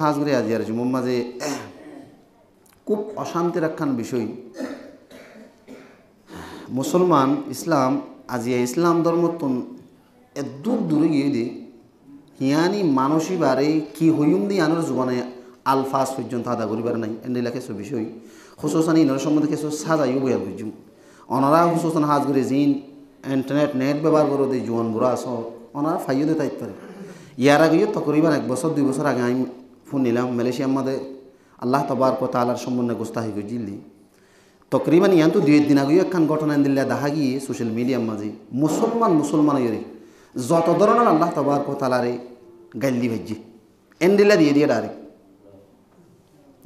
হাজরে আজিয়ার জুমুর মাঝে খুব অশান্তির একখান বিষয় মুসলমান ইসলাম আজিয়া ইসলাম ধর্ম দূর দূরে গিয়ে দি হিয়ানি মানসী বারে কি হইম দি আনোর জুবানে আলফাজ পর্যন্ত আদা করিবার নাই এন্ডিলা কিছু বিষয় হুসুসানি ইনর সম্বন্ধে কিছু সাজাইও বইয়া বুঝুম অনারা হুসুসান হাজগরে জিন ইন্টারনেট নেট ব্যবহার করো দি জোয়ান বুড়া আস ওনারা ফাইও দিতে পারে ইয়ার আগেও তকরিবান 1 বছর 2 বছর আগে আমি ফোন নিলাম মালয়েশিয়ার মধ্যে আল্লাহ তবারক তাআলার সম্বন্ধে গোস্তাহি গজিলি তকরিবান ইয়ান তো 2 দিন আগেও একখান ঘটনা দিল্লা দেখা গিয়ে সোশ্যাল মিডিয়ার মাঝে মুসলমান ইয়ে যত ধরনের আল্লাহ তবারক তাআলারে গাইলি ভাজি এন্ডিলা দিয়ে ডাইরেক্ট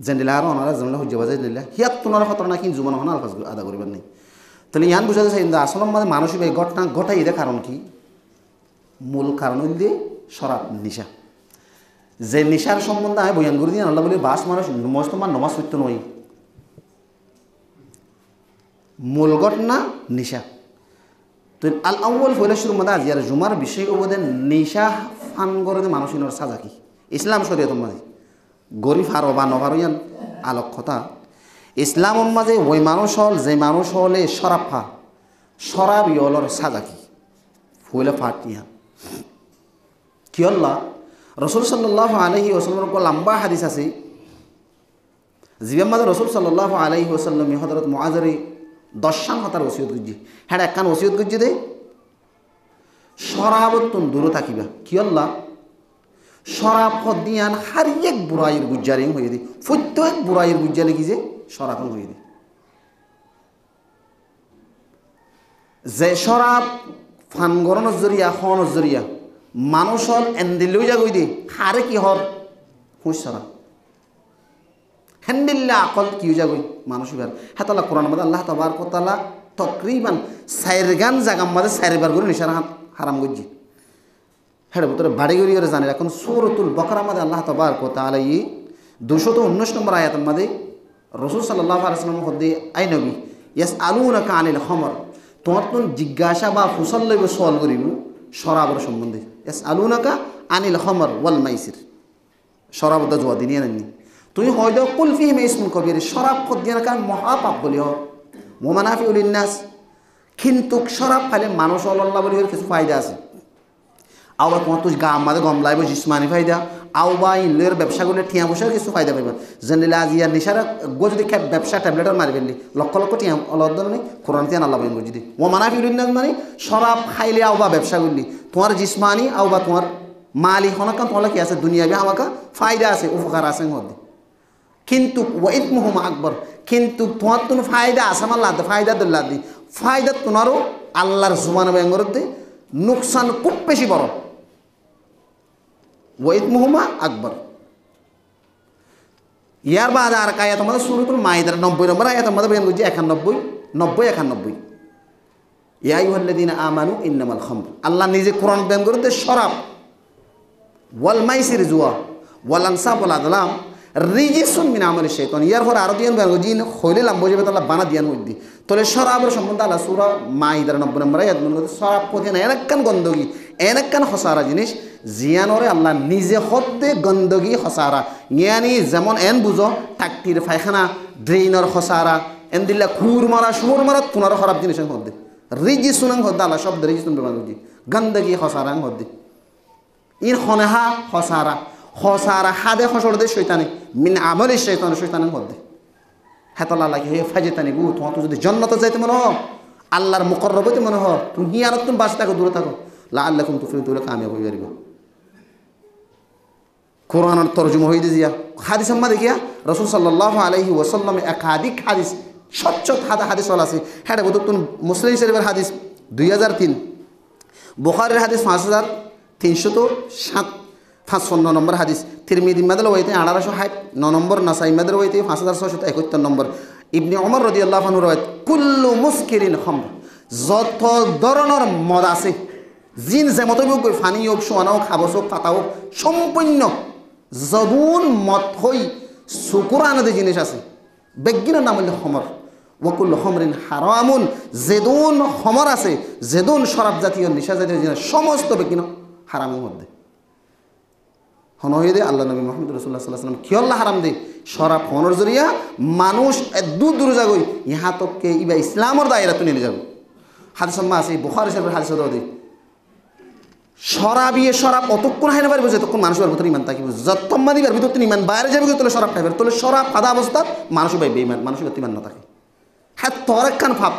জেন্ডিলা আর ওনারা জেন্ডিলা হজ্জা বাজাই দিল্লা হিয়াত তোনার খতর না কিন্তু জুমান হন আলফাজ আদা করিবার নেই তাহলে ইয়ান বুঝা যাচ্ছে আসলে মানে মানসিক এই ঘটনা ঘটাই এদের কারণ কি মূল কারণ হইলে শরাব নিশা যে নিশার সম্বন্ধে আমি বয়ান করে দিই আল্লাহ বলি বাস মানুষ মুসলমান নমাজ পড়ত নয় মূল ঘটনা নিশা তো আল আউ্বাল ফয়লা শুরু মধ্যে আজি আর জুমার বিষয় অবদান নিশা ফান করে মানুষের সাজা কি ইসলাম শরীয়তের মাঝে গরিব হারো বা নভারো ইয়ান আলোক কথা ইসলামের মাঝে ওই মানুষ হল যে মানুষ হলে শরাব ফা শরাব ইয়লর সাজা কি ফয়লা ফাটিয়া কি আল্লাহ রসুল সাল্লাল্লাহু আলাইহি ওয়াসাল্লামের উপর লম্বা হাদিস আছে জিবাম মাঝে রসুল সাল্লাল্লাহু আলাইহি ওয়াসাল্লাম হযরত মুআযের 10 হতার ওসিয়ত গুজি হ্যাঁ একখান ওসিয়ত গুজি দে শরাবতুন দূরে থাকিবা কি আল্লাহ শরাব দিয়ান হার এক বুড়াইয়ের গুজ্জারিং হয়ে দি প্রত্যেক বুড়াইয়ের গুজ্জারে কি যে শরাবন হয়ে দি যে শরাব ফান গরনের জরিয়া খনের জরিয়া মানুষ হল এন্দিলেও যাগই দি হারে কি হর হুঁশ সরা হ্যান্ডিল্লা আকল কিউ যাগই মানুষ এবার হেতাল্লা কোরআন মাদে আল্লাহ তাবারক ওয়া তাআলা তকরিবান 4 গান জাগাম মাদে 4 বার করে নিশানা হারাম গজ্জি হেড়ে ভিতরে বাড়ি গড়ি করে জানে এখন সূরাতুল বাকারা মাদে আল্লাহ তাবারক ওয়া তাআলা 219 নম্বর আয়াতের মাদে রাসূল সাল্লাল্লাহু আলাইহি ওয়াসাল্লাম হদে আই নবী ইয়াসআলুনাকা আনিল খামর তোমার জিজ্ঞাসা বা ফুসল লইব সওয়াল করিব শরাবের সম্বন্ধে ইয়াসআলুনাকা আনিল খামর ওয়াল মাইসির শরাব দা জোয়া দিনিয়া নানি তুমি হয়তো কুল ফিহিমা ইসমুন কবীর শরাব খদিয়ানা কান মহাপাপ বলিও মুমানাফিউ লিন্নাস কিন্তু শরাব খাইলে মানুষ আল্লাহ বলি কিছু ফায়দা আছে আবার তোমার তুই গা আমাদের গম লাইব জিসমানি ফায়দা আও বা ইলের ব্যবসা করলে ঠিয়া বসার কিছু ফায়দা পাইবা জেনিলা আজিয়া নিশারা গো যদি ব্যবসা ট্যাবলেটের মারি ফেললি লক্ষ লক্ষ টিয়া আল্লাহ নেই কোরআন তিয়ান আল্লাহ বইন যদি মুমানাফিউ লিন্নাস মানে শরাব খাইলে আও বা ব্যবসা করলি তোমার জিসমানি আও বা তোমার মালি হনকান তোমার কি আছে দুনিয়াবি আমাকা ফায়দা আছে উপকার আছে মধ্যে কিন্তু ওয়াইতমুহুম আকবর কিন্তু তোমার তো ফায়দা আছে আল্লাহ ফায়দা দল্লাহ দি ফায়দা তোমারও আল্লাহর জুবান ব্যঙ্গরতে নুকসান খুব বেশি বড় ওয়াইতমুহুম আকবর ইয়ার বাদ আর আয়াত আমাদের সূরাতুল মাইদার 90 নম্বর আয়াত আমাদের বয়ান করছি 91 ইয়া আইয়ুহাল্লাযীনা আমানু ইন্নামাল খামর আল্লাহ নিজে কোরআন বয়ান করতে শরাব ওয়াল মাইসির জুয়া ওয়াল আনসাব ওয়াল আযলাম রিজিসুন মিন আমালি শাইতান ইয়ার পর আরো দিয়ান বয়ান জিন হইলে লাম্বো যাবে তাআলা বানা দিয়ান হইদি তলে শরাবের সম্বন্ধে আল্লাহ সূরা মাইদার 90 নম্বর আয়াত বলতে শরাব কোথায় না এনেকান গন্দগি এনেকান খসারা জিনিস জিয়ানরে আল্লাহ নিজে হতে গন্দগি খসারা ইয়ানি যেমন এন বুঝো টাকটির পায়খানা ড্রেইনর খসারা এন দিল্লা খুর মারা সুর মারা তুনার খারাপ জিনিস হতে রিজিসুন হতে আল্লাহ শব্দ রিজিসুন ব্যবহার করছি গন্দগি খসারা হতে ইন খনেহা খসারা হাদে খসর দে শয়তানি মিন আমলি শয়তানের মধ্যে হেতাল্লাহ লাগে হে ফাজিতানি গু তোমার তো যদি জান্নাতে যাইতে মনে হয় আল্লাহর মুকররব হইতে মনে হয় তুমি হিয়ারত তুমি বাঁচতে থাকো দূরে থাকো লাআল্লাকুম তুফলিহুন তুলে কামিয়াব হয়ে যাবে কোরআনের তরজমা হয়ে দিয়া হাদিস আম্মা দেখিয়া রাসূল সাল্লাল্লাহু আলাইহি ওয়াসাল্লাম একাধিক হাদিস সচ্চত হাদিস আছে হ্যাঁ বলতো তুমি মুসলিম শরীফের হাদিস 2003 বুখারীর হাদিস 5357 নম্বর হাদিস তিরমিজি মাদাল ওয়াইতে 1860 নম্বর নাসাই মাদাল ওয়াইতে 5671 নম্বর ইবনে ওমর রাদিয়াল্লাহু আনহু রাওয়ায়াত কুল্লু মুসকিরিন খামর যত ধরনের মদ আছে জিন যেমত গই ফানি হোক সোয়ানা হোক খাবস হোক পাতা হোক সম্পূর্ণ জবুন মত হই সুকুরানদে জিনিস আছে বেগিনের নাম হইল খমর ওয়াকুল খমরিন হারামুন যেদুন খমর আছে যেদুন শরাব জাতীয় নিশা জাতীয় জিনিস সমস্ত বেগিন হারামের মধ্যে হন হয়ে দে আল্লাহ নবী মোহাম্মদ রসুল্লাহ সাল্লাহ সাল্লাম কিয়ল্লা হারাম দে শরাব হনর জরিয়া মানুষ দূর দূর যাগই ইহা তককে ইবা ইসলামর দায়রা তো নিয়ে যাবে হাদিস আছে বুখারী শরীফের হাদিস দে শরাবিয়ে শরাব অতক্ষণ হাইনা পারবে যতক্ষণ মানুষের ভিতরে ইমান থাকিব যতক্ষণ দিবার ভিতর তুমি ইমান বাইরে যাবে তোলে শরাব খাইবে তোলে শরাব আদা অবস্থাত মানুষ পাইবে ইমান মানুষের ভিতরে ইমান না থাকে হ্যাঁ তোর একখান ভাব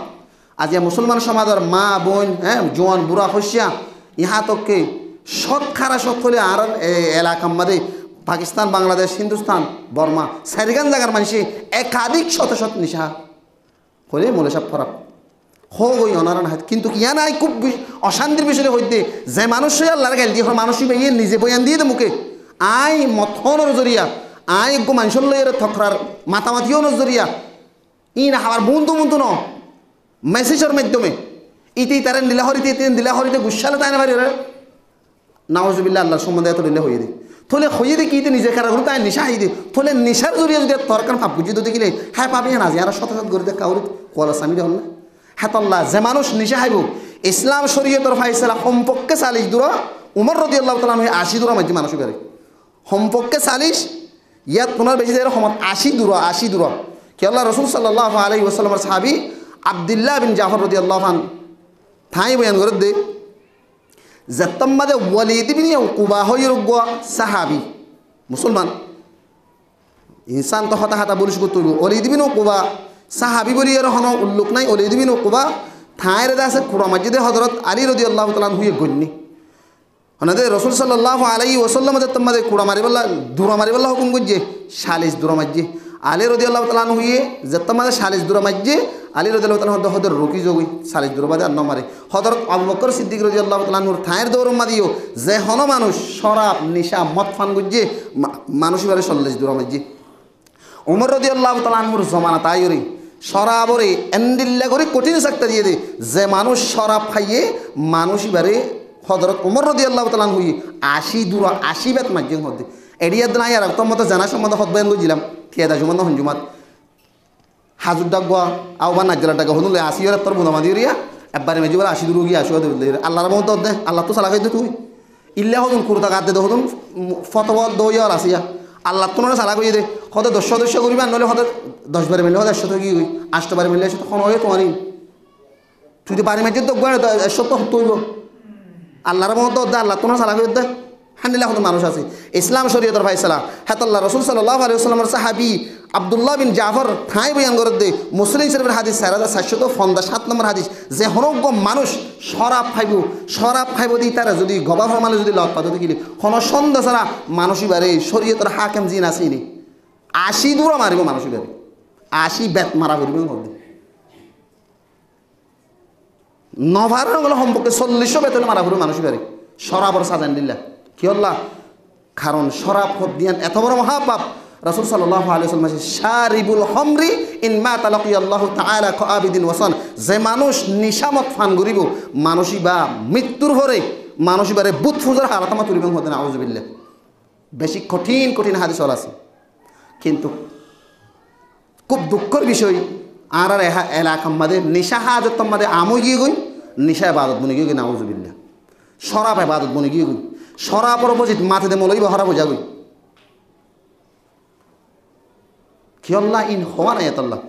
আজ মুসলমান সমাজের মা বোন হ্যাঁ জোয়ান বুড়া হসিয়া ইহা তককে সৎ খারা সৎ হলে আর এলাকার মধ্যে পাকিস্তান বাংলাদেশ হিন্দুস্তান বর্মা সারিগান জায়গার মানুষে একাধিক শত শত নিশা হলে মনে সব খারাপ হোক ওই অনারান হাত কিন্তু ইয়া নাই খুব অশান্তির বিষয়ে হইতে যে মানুষই আল্লাহর গাইল দিয়ে মানুষই ইয়ে নিজে বয়ান দিয়ে দে মুখে আই মথনের জরিয়া আই গো মানুষের লইয়ের থকরার মাতামাতিও নজরিয়া ই না আমার বন্ধু বন্ধু ন মেসেজের মাধ্যমে ইতেই তারা নীলাহরিতে গুসালে তাই না বাড়ি নাওজবিল্লা আল্লাহর সম্বন্ধে এত দিলে হয়ে দিই থলে হয়ে দিই কি নিজে খারাপ করো তাই নিশা হাই দিই থলে নিশার জরিয়া যদি তরকার ভাব বুঝি তো দেখিলে হ্যাঁ পাবি না যে আর শত শত গরিতে কাউরি কলা স্বামী হল না হেতল্লা যে মানুষ নিশা হাইব ইসলাম শরীয়তর ফাইসলা সম্পর্কে 40 দূর উমর রাদিয়াল্লাহু তাআলা 80 দূর মাঝে মানুষ বেরে সম্পর্কে 40 ইয়াত পুনর বেশি যায় সমত 80 দূর কি আল্লাহ রাসূল সাল্লাল্লাহু আলাইহি ওয়াসাল্লামের সাহাবী আব্দুল্লাহ বিন জাফর রাদিয়াল্লাহু আনহু ঠাই বয়ান করে দে জাত্তাম্মাদে ওয়ালিদ বিন উকবা হইর গো সাহাবী মুসলমান ইনসান তো হতা হতা বলিস কত ওয়ালিদ বিন উকবা সাহাবী বলি এর হন উল্লেখ নাই ওয়ালিদ বিন উকবা ঠাইরে আছে কুরআন মসজিদে হযরত আলী রাদিয়াল্লাহু তাআলা হুয়ে গন্নি হনাদে রাসূল সাল্লাল্লাহু আলাইহি ওয়াসাল্লাম জাত্তাম্মাদে কুরআন মারিবাল্লাহ হুকুম গজ্জে 40 দূর মসজিদ আলী রাদিয়াল্লাহু তাআলা হুয়ে জাত্তাম্মাদে 40 দূর মসজিদ আলী রাদিয়াল্লাহু তাআলা হদর রুকি যোগই 40 দূর বাদে আন্ন মারে হযরত আবু বকর সিদ্দিক রাদিয়াল্লাহু তাআলা নূর ঠায়ের দৌর মাদিও যে হন মানুষ শরাব নিশা মদ ফান গজ্জে মানুষ বারে 40 দূর মসজিদ উমর রাদিয়াল্লাহু তাআলা নূর জমানা তাইরি শরাবরে এন্ডিল্লা করে কঠিন সাক্তা দিয়ে দে যে মানুষ শরাব খাইয়ে মানুষই বারে হযরত উমর রাদিয়াল্লাহু তাআলা হুই 80 দূর 80 বেত মসজিদ হদে এডিয়াদ নাই আর তোমার জানা সম্বন্ধে হদ বয়ান গজিলাম থিয়াদা জুমান হঞ্জুমাত হাজুর ডাকবা আওবা নাজলা ডাকা হনুলে 80 এর তোর বুনামা দিরিয়া একবারে মেজি বলে 80 দূর গিয়ে আসো দে আল্লাহর মত দে আল্লাহ তো সালা কইতে তুই ইল্লা হদুন কুরতা গাদ দে হদুন ফতওয়া দইয়ার আসিয়া আল্লাহ তোমরা সালা কই দে হদে 10 সদস্য করিবা নলে হদে 10 বারে মিলে হদে 100 তো কি হই 8 বারে মিলে 100 তো কোন হয় তোমারই তুই তো বাড়ি মসজিদ তো গয় 100 তো হইব আল্লাহর মত দে আল্লাহ তোমরা সালা কই দে হান্ডিল্লাহ হদুন মানুষ আছে ইসলাম শরীয়তের ফায়সালা হাতাল্লাহ রাসূল সাল্লাল্লাহু আলাইহি ওয়াসাল্লামের সাহাবী আব্দুল্লাহ বিন জাফর ঠাই বয়ান করে দে মুসলিম শরীফের হাদিস 4757 নম্বর হাদিস যে হনজ্ঞ মানুষ শরাব খাইব দি তারা যদি গবা ফরমালে যদি লত পাতো দেখিলি হন সন্দেহ ছাড়া মানুষই বারে শরীয়তের হাকিম জিন আসেনি 80 দূর মারিব মানুষই বারে 80 বেত মারা করবে মধ্যে নভার হলো সম্পর্কে 40 বেতন মারা করবে মানুষই বারে শরাবর সাজান দিল্লা কি আল্লাহ কারণ শরাব হদিয়ান এত বড় মহাপাপ রাসূল সাল্লাল্লাহু আলাইহি ওয়াসাল্লাম শারিবুল খামরি ইন মা তালাকি আল্লাহু তাআলা কাআবিদিন ওয়াসান যে মানুষ নিশামত ফান করিব মানুষই বা মৃত্যুর পরে মানুষই বারে বুত ফুজার হারাতামা তুলিবেন হতে না আউযুবিল্লাহ বেশি কঠিন হাদিস আছে কিন্তু খুব দুঃখের বিষয় আর এলাকার মধ্যে নিশা হাজত মধ্যে আমো গিয়ে গই নিশা ইবাদত বনে গিয়ে নাউযুবিল্লাহ শরাব ইবাদত বনে গিয়ে গই শরাবর অপোজিট মাথাতে মলই বহরা বোঝা গই কি আল্লাহ ইন হওয়া নাই এতাল্লাহ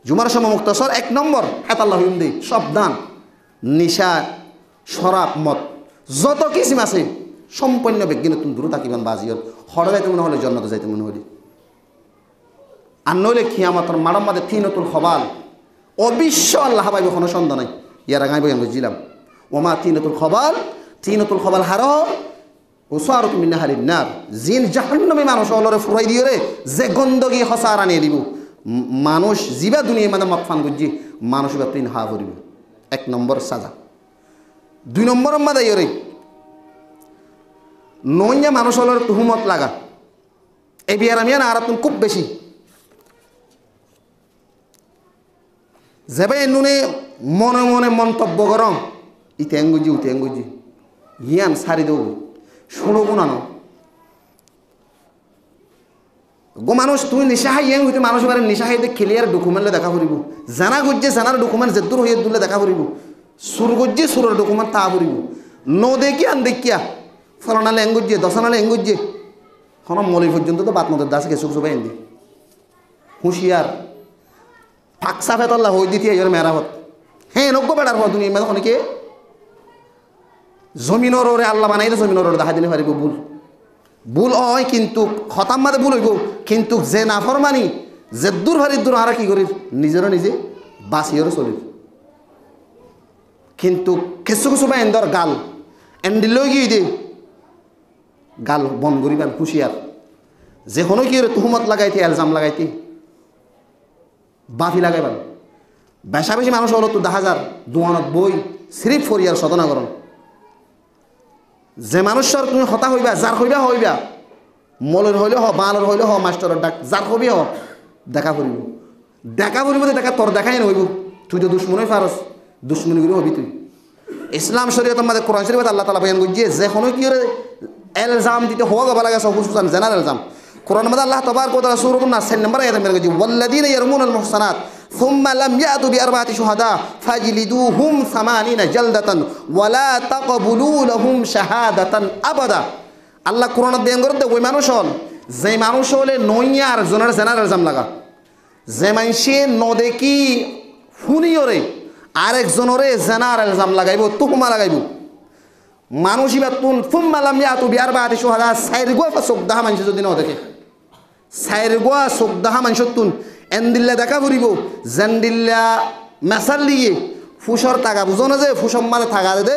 জুমার সময় মুক্তাসর 1 নম্বর এতাল্লাহ হিন্দি সাবধান নিশা শরাব মদ যত কিসিম আছে সম্পূর্ণ বিজ্ঞান তুমি দূর থাকিবেন বাজিয়র হড় যাইতে মনে হলে জন্নত যাইতে মনে হলি আর নইলে খিয়ামতর মাড়ম মাদে তিনতুল খবাল অবিশ্ব আল্লাহ পাইবে কোনো সন্দেহ নাই ইয়ার আগাই বই আমি বুঝলাম ওমা তিনতুল খবাল হারো ওসারত মিন্না হালিন নার জিন জাহান্নামে মানুষ অলরে ফুরাই দিও রে যে গন্ধগি হসার আনিয়ে দিব মানুষ জিবা দুনিয়া মানে মকফান গুজি মানুষ বা তিন হা করিব 1 নম্বর সাজা 2 নম্বর মাদা ইরে নইয়া মানুষ অলরে তুহমত লাগা এই বিয়ার আমি না আর খুব বেশি যেবে নুনে মনে মনে মন্তব্য করম ইতেঙ্গুজি ইয়ান সারি দেব শুনবো না গো মানুষ তুমি নিশা হাইয়া হইতে মানুষ বারে নিশা হাইতে ক্লিয়ার ডকুমেন্টলে দেখা করিব জানা গুজ্জে জানার ডকুমেন্ট যেদূর হইয়া দুলে দেখা করিব সুর গজ্জে সুরের ডকুমেন্ট তা করিব ন দেখিয়া আন দেখিয়া ফলনা ল্যাঙ্গুজ্জে দশনা ল্যাঙ্গুজ্জে হন মলি পর্যন্ত তো বাত মদের দাসে কিছু কিছু বাইন দি হুঁশিয়ার ফাঁকসা ফেতল্লা হই দিতে এর মেরামত হ্যাঁ নজ্ঞ বেড়ার পর দুনিয়া মেয়ে অনেকে জমিনের ওরে আল্লাহ বানাইলে জমিনের ওরে দেখা দিলে পারিব ভুল ভুল হয় কিন্তু হতাম মাদে ভুল হইব কিন্তু যে না ফরমানি যে দূর হারির দূর হারা কি করি নিজেরও নিজে বাঁচিয়েরও চলির কিন্তু কিছু কিছু বা এন্দর গাল এন্ডিলেও গিয়ে দে গাল বন করিবেন হুঁশিয়ার যে কোনো কি তুহমত লাগাইতে এলজাম লাগাইতে বাফি লাগাইবেন বেশা বেশি মানুষ হলো তো 10,000 দোয়ানত বই সিরিফ ফরিয়ার সদনাগরণ যে মানুষের তুমি হতা হইবা যার হইবা হইবা মলের হইলে হ বালর হইলে হ মাস্টারের ডাক যার হবি হ দেখা করিব দেখা তোর দেখাই নইব তুই তো দুশ্মনই ফারস দুশ্মনীগুলো হবি তুই ইসলাম শরীয়ত আমাদের কোরআন শরীফত আল্লাহ তাআলা বয়ান করছে যে কোনো কি এলজাম দিতে হওয়া গবা লাগে সবুসান জেনার এলজাম কোরআন মধ্যে আল্লাহ তাবারক ওয়া তাআলা সূরাতুন নাস 6 নম্বর আয়াতে মেরে গেছে ওয়াল্লাযীনা ইয়ারমুনাল মুহসানাত থুম্মা লাম ইয়াতু বিআরবাআতি শুহাদা ফাজলিদুহুম 80 জালদাতান ওয়া লা তাকবুলু লাহুম শাহাদাতান আবাদা আল্লাহ কোরআনত বয়ান করে ওই মানুষ হল যে মানুষ হলে নইয়া আর জনের জেনার এলজাম লাগা যে মানুষে নদেকি ফুনিয়রে আরেকজনরে জেনার এলজাম লাগাইব তুহমা লাগাইব মানুষই বা তুন ফুম্মালাম ইয়াতু বিআরবাআতি শুহাদা সাইরগোয়া ফাসুকদাহা মানুষ যদি ন দেখে সাইরগোয়া সুকদাহা মানুষ তুন এন্দিল্লা দেখা ফুরিব জেন্দিল্লা মেসাল লিয়ে ফুসর টাকা বুঝো না যে ফুসম মানে থাকা দে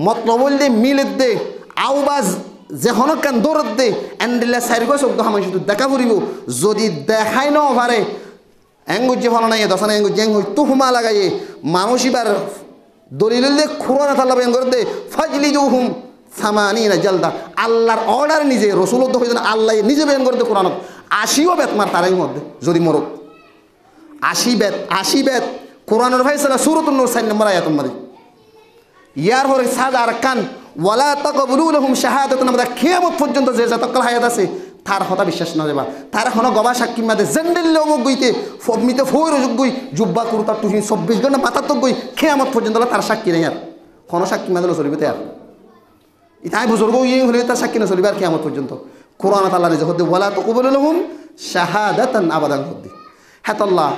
মতলবল দে মিলত দে আউবাজ যে হনকান দৌড়ত দে এন্দিল্লা সাইরগোয়া সুকদাহা মানুষ দেখা ফুরিব যদি দেখাই ন পারে এঙ্গুজি ফল নাই দশানা এঙ্গুজি এঙ্গু তুহমা লাগাইয়ে মানুষ এবার দলিল দে খুরানা তাল্লা বেন করে দে ফাজলিদুহুম 80 জালদা আল্লাহর অর্ডার নিজে রসুল হইতেন আল্লাহ নিজে বেন করে দে কোরআনত 80ও বেত মার তারাই মধ্যে যদি মরক 80 বেত কোরআনের ফাইসালা সূরাতুন নূর 4 নম্বর আয়াত মধ্যে ইয়ার পরে সাজা আর কান ওয়ালা তাকবুলু লাহুম শাহাদাতান আমাদের কিয়ামত পর্যন্ত যে যতকাল হায়াত আছে তার কথা বিশ্বাস না দেবা তার হন গবা সাক্ষী মাদে জেন্ডেল অমুক গইতে ফমিতে ফৌর গই জুব্বা কুরতা তুহিন 24 ঘন্টা মাথা তো গই কিয়ামত পর্যন্ত তার সাক্ষী নেই আর কোন সাক্ষী মাদে চলবে তার ইতাই বুজুর্গ ইয়ে হলে তার সাক্ষী না চলবে আর কিয়ামত পর্যন্ত কোরআন আল্লাহ নিজে হতে ওয়ালা তাকবুলু লাহুম শাহাদাতান আবাদান হতে হাতাল্লাহ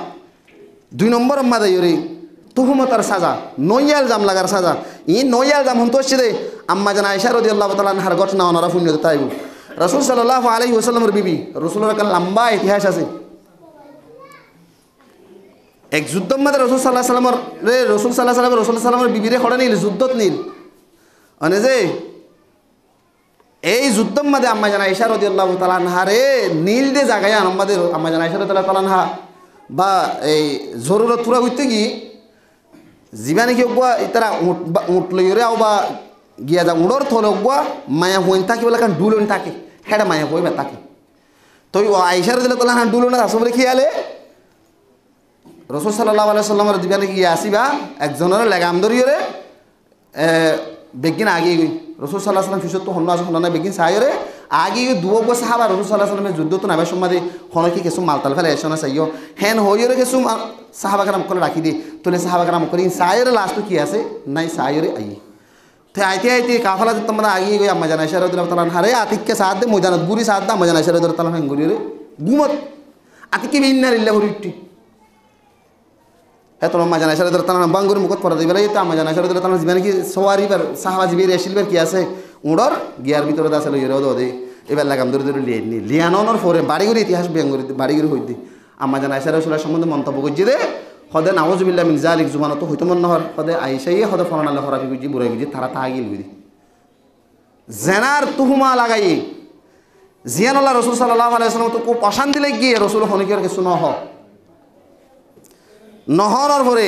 2 নম্বর মাদে ইরে তুহমতার সাজা নয়াল জাম লাগার সাজা ই নয়াল জাম হন তো দে আম্মা জানা আয়েশা রাদিয়াল্লাহু তাআলা আনহার ঘটনা ওনারা ফুনিয়ে তাইব রাসূল সাল্লাল্লাহু আলাইহি ওয়াসাল্লামের বিবি রাসূলের একটা লম্বা ইতিহাস আছে এক যুদ্ধের মধ্যে রাসূল সাল্লাল্লাহু আলাইহি ওয়াসাল্লামের বিবিরে খড়া নিল যুদ্ধত নিল মানে যে এই যুদ্ধের মধ্যে আম্মা জানা আয়েশা রাদিয়াল্লাহু তাআলা আনহারে নীল দে জায়গায় আমাদের আম্মা জানা আয়েশা রাদিয়াল্লাহু তাআলা আনহা বা এই জরুরত পুরা হইতে কি জীবানে কি ওগুয়া ইতারা উঠ লইরে আও বা গিয়া যা উড়র থলে ওগুয়া মায়া হইন থাকে বলে কারণ ডুলন থাকে হেডা মায়া হইবে থাকে তো আয়েশা রাদিয়াল্লাহু তাআলা আনহা ডুলন আছে বলে খেয়ালে রাসূল সাল্লাল্লাহু আলাইহি ওয়াসাল্লামের জীবানে গিয়া আসিবা একজনের লাগাম ধরিরে বেগিন আগে গই রাসূল সাল্লাল্লাহু আলাইহি ওয়াসাল্লাম ফিসত তো হন্না আছে হন্না বেগিন সাইরে আগে দুবো সাহাবা রাসূল সাল্লাল্লাহু আলাইহি ওয়াসাল্লামের যুদ্ধ তো নাবে সম্মাদে হনকি কিছু মালতাল ফেলে এসনা চাইও হেন হইরে কিছু সাহাবা کرام কোলে রাখি দি তোলে সাহাবা کرام করি সাইরে লাস্ট কি আছে নাই সাইরে আই তে আইতে কাফলা তোমরা আগে গই আম্মা জানা আয়েশা রাদিয়াল্লাহু তাআলা আনহা রে আতিককে সাথ দে ময়দানত বুরি সাথ দা আম্মা জানা আয়েশা রাদিয়াল্লাহু তাআলা আনহা গরিরে গুমত আতিককে ইন্না লিল্লাহি ওয়া ইন্না এত আম্মা জানা আয়েশা রাদিয়াল্লাহু তাআলা বাঙ্গুর মুখত পড়া দিবেলা তো আম্মা জানা আয়েশা রাদিয়াল্লাহু তাআলা জীবনে কি সওয়ারি বার সাহাবা জিবির এসিলবার কি আছে উড়র গিয়ার ভিতরে দাসল ইরো দে এবার লাগাম ধরে ধরে লিয়ানোর পরে বাড়িগুড়ি ইতিহাস বেঙ্গরি বাড়িগুড়ি হইতে আম্মা জানা আয়েশা রাসূলের সম্বন্ধে মন্তব্য করছে দে হদে নাউজুবিল্লাহ মিন জালিক জুমানত হইতো মন নহর হদে আয়েশাই হদে ফরমান আল্লাহ হরাফি গুজি বুড়াই গুজি তারা তাগিল গুজি জেনার তুহমা লাগাই জিয়ানুল্লাহ রাসূল সাল্লাল্লাহু আলাইহি ওয়াসাল্লাম তো খুব অশান্তি লাগি রাসূল হনিকের কিছু নহরর পরে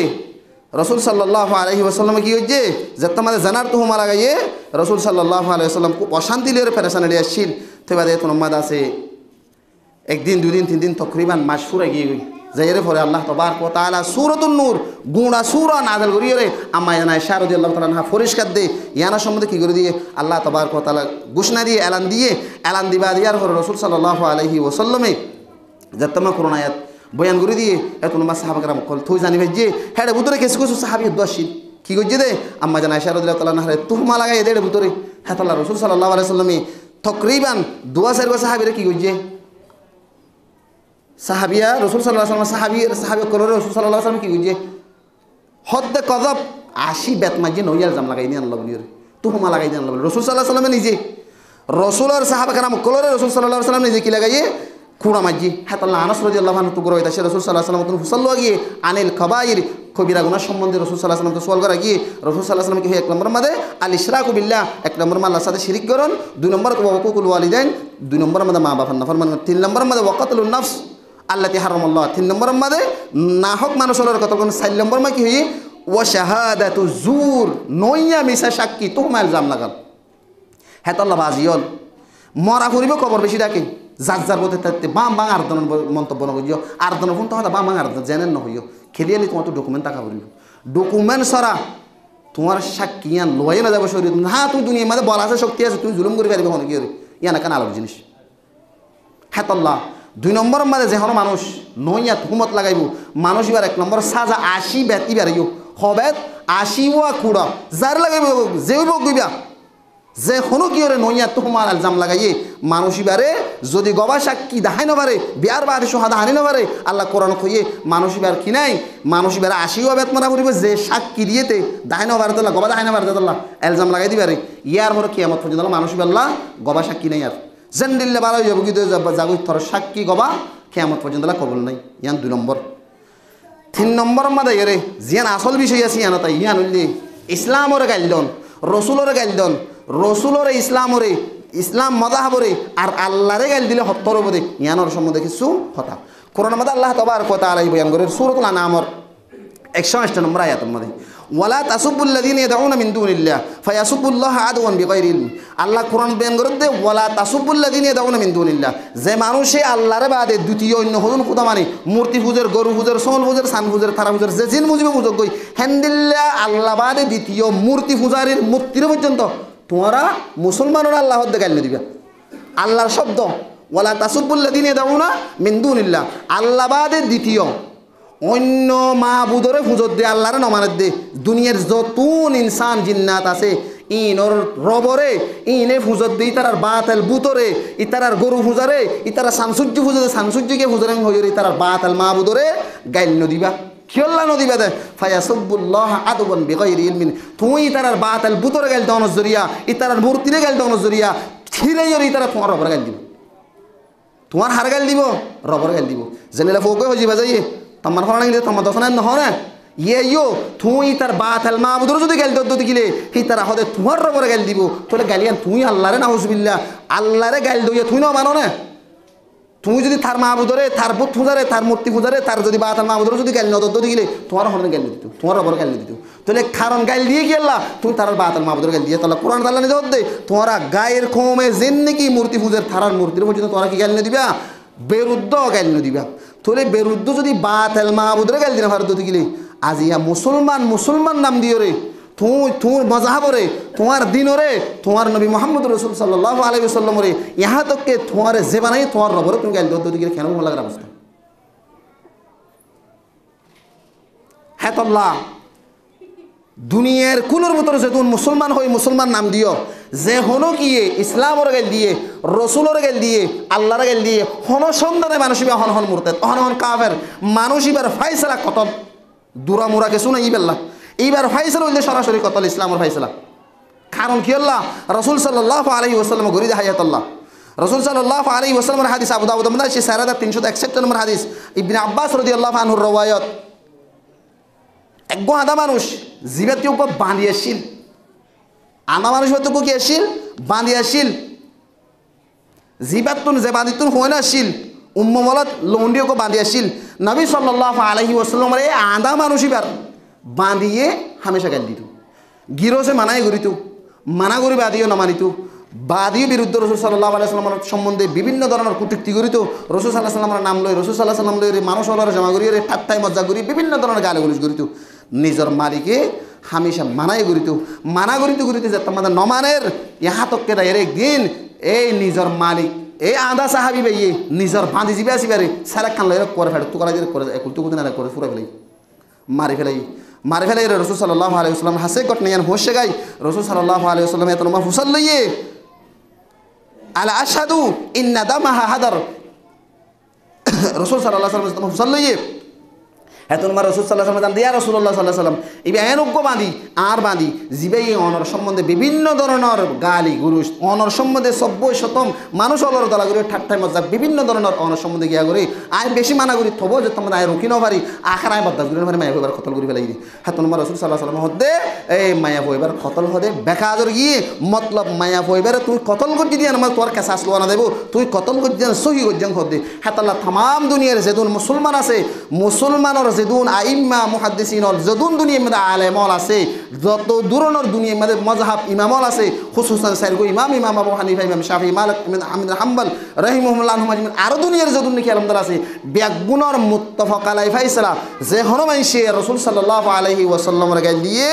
রাসূল সাল্লাল্লাহু আলাইহি ওয়াসাল্লাম কি হইছে যে তোমাদের জেনার তুহমা লাগাইয়ে রাসূল সাল্লাল্লাহু আলাইহি ওয়াসাল্লাম খুব অশান্তি লিয়ে পেরেশানি লিয়ে আসছিল তেবাদে তোমমাদ আছে একদিন দুদিন তিন দিন তকরিবান মাস ফুরে গিয়ে গই যাইরে পরে আল্লাহ তাবারক ওয়া তাআলা সূরাতুন নূর গুণা সূরা নাযিল করিয়ে আম্মা জানা আয়েশা রাদিয়াল্লাহু তাআলা আনহা পরিষ্কার দে ইয়ানা সম্বন্ধে কি করে দিয়ে আল্লাহ তাবারক ওয়া তাআলা ঘোষণা দিয়ে এলান দিবা দিয়ার পরে রাসূল সাল্লাল্লাহু আলাইহি ওয়াসাল্লামে যতমা কোরআন আয়াত বয়ান করে দিয়ে এত নম্বর সাহাবা کرام কল তুই জানিবে যে হেডে ভিতরে কিছু কিছু সাহাবী দশিন কি কইছে দে আম্মা জানা আয়েশা রাদিয়াল্লাহু তাআলা আনহা তুহমা লাগাই দেড় ভিতরে হ্যাঁ আল্লাহ রাসূল সাল্লাল্লাহু আলাইহি ওয়াসাল্লামে তকরিবান 2 সাহাবিরা কি করছে সাহাবিয়া রসুল সাল্লাহ সাল্লাম সাহাবি কলরে রসুল সাল্লাহ সাল্লাম কি করছে হদ্দে কদব 80 বেত মাঝে নই আলজাম লাগাই নিয়ে আনলো বলি তুহুমা লাগাই দিয়ে আনলো বলি রসুল সাল্লাহ সাল্লামে নিজে রসুলের সাহাবা কারাম কলরে রসুল সাল্লাহ সাল্লাম নিজে কি লাগাইয়ে কুড়া মাঝি হ্যাঁ তাল্লাহ আনাস রাদিয়াল্লাহু আনহু তো গরো সে রসুল সাল্লাহ সাল্লাম তুমি হুসাল্লা গিয়ে আনিল খাবাইর কবিরা গুনাহ সম্বন্ধে রসুল সাল্লাহ সাল্লাম তো সোয়াল করা গিয়ে রসুল সাল্লাহ সাল্লাম কি 1 নম্বর মাদে আল ইশরাকু বিল্লাহ 1 নম্বর আল্লাহর সাথে শিরিক করুন 2 নম্বর ওয়াকুকুল ওয়ালিদাইন 2 নম্বর মাদে মা বাবার নাফরমানি 3 নম্বর মাদে ওয়াকাতুলুন নাফস আল্লাতি হারামাল্লাহ 3 নম্বর মাদে না হক মানুষের কথা কোন 4 নম্বর মা কি হই ওয়া শাহাদাতু জুর নইয়া মিসা সাক্ষী তুহমা ইলজাম লাগাল হ্যাঁ তাল্লাহ বাজিয়ল মরা করিব কবর বেশি ডাকে যার যার বোধে থাকতে বাম বাং আর্দনের মন্তব্য নকরিও আর্দনের ফোন তাহলে বাম বাং আর্দন জেনেন নহইও খেলিয়ালি তোমার তো ডকুমেন্ট টাকা করিব ডকুমেন্ট সরা তোমার সাক্ষী ইয়ান লয়ে না যাবো শরীর হ্যাঁ তুমি দুনিয়ার মাঝে বলা আছে শক্তি আছে তুমি জুলুম করে পারবে হন কি ইয়ান এখানে আলোর জিনিস হ্যাঁ তাল্লাহ 2 নম্বর মাঝে যে হন মানুষ নইয়া হুমত লাগাইব মানুষ এবার 1 নম্বর সাজা 80 ব্যক্তি বাড়াইও হবে 80 ওয়া কুড়া যার লাগাইব যেই বক গইবা যে হনো কি ওরে নইয়া তুহমার আলজাম লাগাইয়ে মানুষ এবারে যদি গবা সাক্ষী দেখাই না পারে বিয়ার বাদে সোহাদা হানি না পারে আল্লাহ কোরআন কইয়ে মানুষ এবার কি নাই মানুষ এবার 80 বেত মারা করিব যে সাক্ষী দিয়েতে দেখাই না পারে তোলা গবা দেখাই না পারে তোলা আলজাম লাগাই দিবারে ইয়ার হলো কিয়ামত পর্যন্ত মানুষ আল্লাহ গবা সাক্ষী নাই আর জেন্ডিল্লে বাড়াই যাব কি যাগো থর সাক্ষী গবা কিয়ামত পর্যন্ত কবুল নাই ইয়ান 2 নম্বর 3 নম্বর মাদে এরে জিয়ান আসল বিষয় আছে ইয়ান তাই ইয়ান হইলে ইসলামরে গাইলদন রসুলরে গাইলদন রসুলরে ইসলামরে ইসলাম মজাহাবরে আর আল্লাহরে গাইল দিলে হত্তর বদে ইয়ানোর সম্বন্ধে কিছু কথা কোরআন মধ্যে আল্লাহ তাবারক ওয়া তাআলা বয়ান করে সূরাতুল আনআমর 108 নম্বর আয়াতের মধ্যে ওয়ালা তাসুবুল্লাযীনা ইয়াদউনা মিন দুনিল্লাহ ফায়াসুবুল্লাহা আদওয়ান বিগাইরি ইলম আল্লাহ কোরআন বয়ান করে দে ওয়ালা তাসুবুল্লাযীনা ইয়াদউনা মিন দুনিল্লাহ যে মানুষে আল্লাহরে বাদে দ্বিতীয় অন্য হজন খোদা মানে মূর্তি পূজার গরু পূজার সোল পূজার সান পূজার তারা পূজার যে জিন মুজিবে পূজক গই হেনদিল্লাহ আল্লাহ বাদে দ্বিতীয় মূর্তি পূজারীর মুক্তির পর্যন্ত তোমরা মুসলমানরা আল্লাহর দেখাইল দিবা আল্লাহর শব্দ ওয়ালা তাসুবুল্লাযীনা ইয়াদউনা মিন দুনিল্লাহ আল্লাহ বাদে দ্বিতীয় অন্য মাহবুদরে ফুজত দে আল্লাহরে নমানত দে দুনিয়ার যতুন ইনসান জিন্নাত আছে ইনর রবরে ইনে ফুজত দে ইতারার বাতাল বুতরে ইতারার গরু ফুজারে ইতারা সানসুজ্জ ফুজরে সানসুজ্জকে ফুজরে হইরে ইতারার বাতাল মাহবুদরে গাইল নদিবা কিয়ল্লা নদিবা দে ফায়াসুবুল্লাহ আদওয়ান বিগাইরি ইলমিন তুই ইতারার বাতাল বুতরে গাইল দাও নজরিয়া ইতারার মূর্তিরে গাইল দাও নজরিয়া ছিরাইরে ইতারা তোমার রবরে গাইল দিব তোমার হার গাইল দিব রবরে গাইল দিব জেনেলা ফোকে হইবা যাইয়ে তোমার হওয়া নাকি তোমার দশ না নহরে ইয়ে তুই তার বাত আল মাহবুদর যদি গাল দত দিলে সেই তারা হদে তোমার রবরে গাল দিব তাহলে গালিয়ান তুই আল্লাহরে নাউজুবিল্লাহ আল্লাহরে গাল দইয়া তুই না মানো না তুমি যদি তার মাহবুদরে তার বুত পূজারে তার মূর্তি পূজারে তার যদি বাত আল মাহবুদর যদি গাল নদত দিলে তোমার হনে গাল দিত তোমার রবরে গাল দিত তাহলে কারণ গাল দিয়ে কি আল্লাহ তুমি তার বাত আল মাহবুদর গাল দিয়ে তাহলে কোরআন আল্লাহ নিয়ে দে তোমরা গায়ের খোমে জেন নাকি মূর্তি পূজার তারার মূর্তির পর্যন্ত তোমরা কি গাল দিবা বেরুদ্ধ গাল দিবা তোলে বেরুদ্ধ যদি বাতেল মাহবুদরে গাল দিনা ভারত গেলে আজ ইয়া মুসলমান নাম দিও রে তুই মজাহাবরে তোমার দিনরে তোমার নবী মোহাম্মদ রসুল সাল্লাল্লাহু আলাইহি ওয়াসাল্লাম রে ইহা তককে তোমার যে বানাই তোমার রবরে তুমি গাল দত গেলে কেন লাগার অবস্থা হ্যাঁ আল্লাহ দুনিয়ার কুলোর ভিতরে যে তুমি মুসলমান হই মুসলমান নাম দিও যে হনো গিয়ে ইসলামর গেল দিয়ে রসুলর গেল দিয়ে আল্লাহর গেল দিয়ে হন সন্ধানে মানুষ হন হন মুরতাদ হন কাফের মানুষ এবার ফাইসলা কতল দুরা মুরা কিছু না ইবেল্লা এইবার ফাইসলা হইলে সরাসরি কতল ইসলামর ফাইসলা কারণ কি আল্লাহ রসুল সাল্লাল্লাহু আলাইহি ওয়াসাল্লাম গরিদা হায়াতুল্লাহ রসুল সাল্লাল্লাহু আলাইহি ওয়াসাল্লামের হাদিস আবু দাউদ মধ্যে আছে 4361 নম্বর হাদিস ইবনে আব্বাস রাদিয়াল্লাহু আনহুর রওয়ায়াত এক আদা মানুষ জিবাতের উপর বাঁধিয়েছিল আনা মানুষ হয়তো কি আসিল বাঁধিয়েছিল জিবাতুন যে বাঁধিতুন হয় না আসিল উম্মমলত লন্ডিওকে বাঁধিয়েছিল নবী সাল্লাল্লাহু আলাইহি ওয়াসাল্লামের এই আদা মানুষ এবার বাঁধিয়ে হামেশা গাল দিত গিরসে মানাই করিত মানা করি বাদিও না মানিত বাদিও বিরুদ্ধে রসুল সাল্লাল্লাহু আলাইহি ওয়াসাল্লামের সম্বন্ধে বিভিন্ন ধরনের কটূক্তি করিত রসুল সাল্লাল্লাহু আলাইহি ওয়াসাল্লামের নাম লই রসুল সাল্লাল্লাহু আলাইহি ওয়াসাল্লাম লই মানুষ হলার জমা করি ঠাট্টাই মজা করি বিভিন্ন ধরনের গালিগালাজ করিত নিজের মালিকে হামেশা মানাই করিতে যে তোমাদের নমানের ইহা তককে দেয় একদিন এই নিজের মালিক এই আধা সাহাবি ভাইয়ে নিজের বাঁধি যাবে আসিবারে সারা খান লাগে করে ফেলে টুকরা দিয়ে করে টুকু দিন করে ফুরা ফেলাই মারি ফেলাই রসুল সাল্লাল্লাহু আলাইহি ওয়াসাল্লাম হাসে ঘটনা ইয়ান হোসে গাই রসুল সাল্লাল্লাহু আলাইহি ওয়াসাল্লাম এত নম্বর ফুসাল লইয়ে আলা আশহাদু ইন্না দামাহা হাদার রাসূল সাল্লাল্লাহু আলাইহি ওয়াসাল্লাম হুসাল্লাইয়ে এতন মার রাসূল সাল্লাল্লাহু আলাইহি ওয়াসাল্লাম দিয়া রাসূলুল্লাহ সাল্লাল্লাহু আলাইহি ওয়াসাল্লাম ইবে এনজ্ঞ বাঁধি আর বাঁধি জিবে অনর সম্বন্ধে বিভিন্ন ধরনের গালি গুরুস অনর সম্বন্ধে সভ্য শতম মানুষ অলর দলা করে ঠাট্টায় মজাক বিভিন্ন ধরনের অনর সম্বন্ধে গিয়া করে আয় বেশি মানা করি থব যে তোমরা আয় রুকি নপারি আখার আয় বদাস করে মায়া হইবার কতল করি ফেলাই দি হাতন মার রাসূল সাল্লাল্লাহু আলাইহি ওয়াসাল্লাম হদে এই মায়া হইবার কতল হদে বেকাজর গিয়ে মতলব মায়া হইবার তুই কতল করছি দিয়া আমার তোর কাছে আসলো না দেব তুই কতল করছি দিয়া সহি গজ্জাং হদে হাতাল্লাহ तमाम দুনিয়ার যেদুন মুসলমান আছে মুসলমানের যেদুন আইম্মা মুহাদ্দিসিনর যেদুন দুনিয়ার মধ্যে আলেমল আছে যত দূরনের দুনিয়ার মধ্যে মযহাব ইমামল আছে খুসুসান সাইরগো ইমাম আবু হানিফা ইমাম শাফি মালিক ইমাম আহমদ হাম্বল রাহিমাহুল্লাহ আজমাইন আর দুনিয়ার যেদুন নাকি আলহামদুলিল্লাহ আছে বেগুনর মুত্তাফাক আলাইহি ফাইসালা যে হন মানসে রাসূল সাল্লাল্লাহু আলাইহি ওয়াসাল্লামের গায় দিয়ে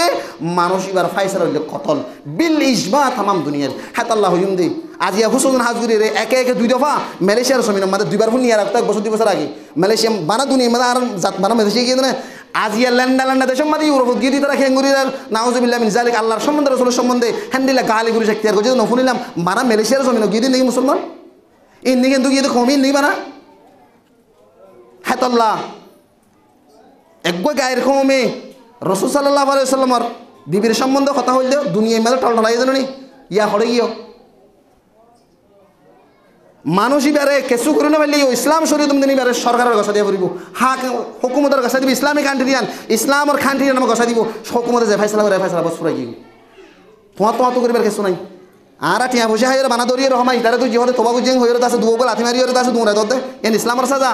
মানুষ ইবার ফাইসালা হইল কতল বিল ইজমা तमाम দুনিয়ার হাতাল্লাহ হুমদি আজিয়া হুসুন হাজগুরির একে একে দুই দফা মালয়েশিয়ার জমিনের মধ্যে দুইবার ফোন নিয়ে রাখতো এক বছর দুই বছর আগে মালয়েশিয়া বানা দুনিয়ার মধ্যে আর জাত বানা মালয়েশিয়া গিয়ে না আজিয়া ল্যান্ডা দেশের মধ্যে ইউরোপ গিয়ে দিতে রাখে হেঙ্গুরির নাউজুবিল্লাহ মিন জালিক আল্লাহর সম্বন্ধে রাসূলের সম্বন্ধে হ্যান্ডিলা গালি গুরি শক্তি আর করছে নফুনিলাম বানা মালয়েশিয়ার জমিনে গিয়ে দিন নাকি মুসলমান ইন্দি কিন্তু গিয়ে কমই নেই বানা হাতাল্লাহ একগো গায়ের কমে রাসূল সাল্লাল্লাহু আলাইহি ওয়াসাল্লামের বিবির সম্বন্ধে কথা হইলে দুনিয়ার মধ্যে টলটলাই জানো নি ইয়া হড়ে গিয়ে মানুষ ইবারে কেঁচু করে না পারলে ইসলাম শরীর তুমি এবারে সরকারের গছা দিয়ে ফুরিব হাক হুকুমতের গছা দিব ইসলামিক খান্টি দিয়ান ইসলামের খান্টি দিয়ান গছা দিব হুকুমতে যে ফাইসলা করে ফাইসলা বস ফুরাই গিয়ে তোমার তো করিবার কিছু নাই আর টিয়া বসে হাইয়ের বানা দরিয়ে রহমাই তারা তুই যেহরে তোবা গুজিং হইরে আছে দুগো লাথি মারি হইরে আছে দুমরা দতে এন ইসলামের সাজা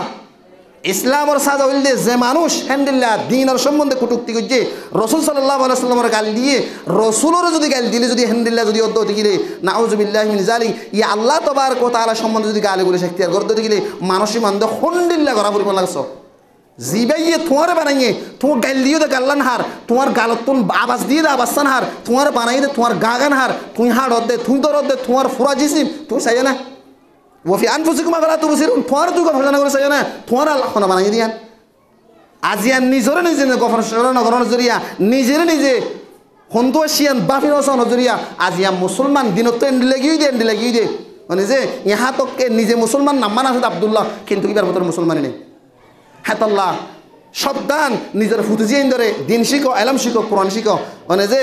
ইসলামের সাজা হইল যে মানুষ হ্যান্ডিল্লা দিনের সম্বন্ধে কটুক্তি করছে রাসূল সাল্লাল্লাহু আলাইহি ওয়াসাল্লামের গালি দিয়ে রাসূলের যদি গালি দিলে যদি হ্যান্ডিল্লা যদি অদ্দ দিলে নাউজুবিল্লাহি মিন জালিক ইয়া আল্লাহ তাবারক ওয়া তাআলা সম্বন্ধে যদি গালি বলে শক্তি আর করতে দিলে মানুষই মানদ হ্যান্ডিল্লা করা পরিমাণ লাগছ জিবাইয়ে তোমার বানাইয়ে তোমার গাল দিও দে গাল্লান হার তোমার গালতুন আওয়াজ দিয়ে দে আবাসান হার তোমার বানাই দে তোমার গাগান হার তুই হাড় দে তুই দরদ দে তোমার ফুরা জিসিম তুই চাই না ওফি আনফুসিকুম আফালা তুবসিরুন তোমার তুই গফর না করে চাই না তোমার আল্লাহ না বানাই দিয়ান আজিয়ান নিজরে নিজে গফর নগরণ জরিয়া নিজেরে নিজে হন্দুয়াশিয়ান বাফির ওসন জরিয়া আজিয়া মুসলমান দিনত তো এন্ডি লাগিয়ে দে মানে যে ইহা তককে নিজে মুসলমান নাম মানা আছে আব্দুল্লাহ কিন্তু এবার মতো মুসলমানই নেই হাতাল্লাহ সাবধান নিজের ফুতুজিয়াইন ধরে দিন শিখো এলাম শিখো কোরআন শিখো মানে যে